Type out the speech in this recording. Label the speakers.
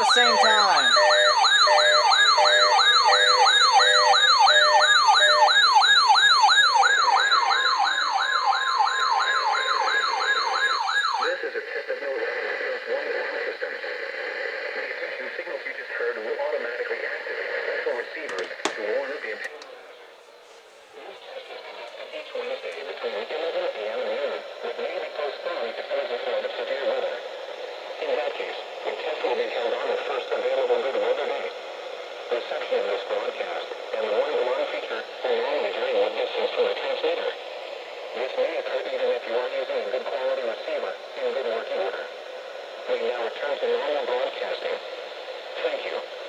Speaker 1: the same time.
Speaker 2: This is a test of NWS 1 alarm system. The attention signals you just heard will automatically activate special receivers to warn of the impending. This test is conducted each Wednesday between 11 a.m. and noon, but may be postponed if there is a threat of severe weather. In that case, the test will be held on the first available good weather day. Reception of this broadcast and the warning alarm feature will normally vary with distance from the transmitter. This may occur even if you are using a good quality receiver in good working order. We now return to normal broadcasting. Thank you.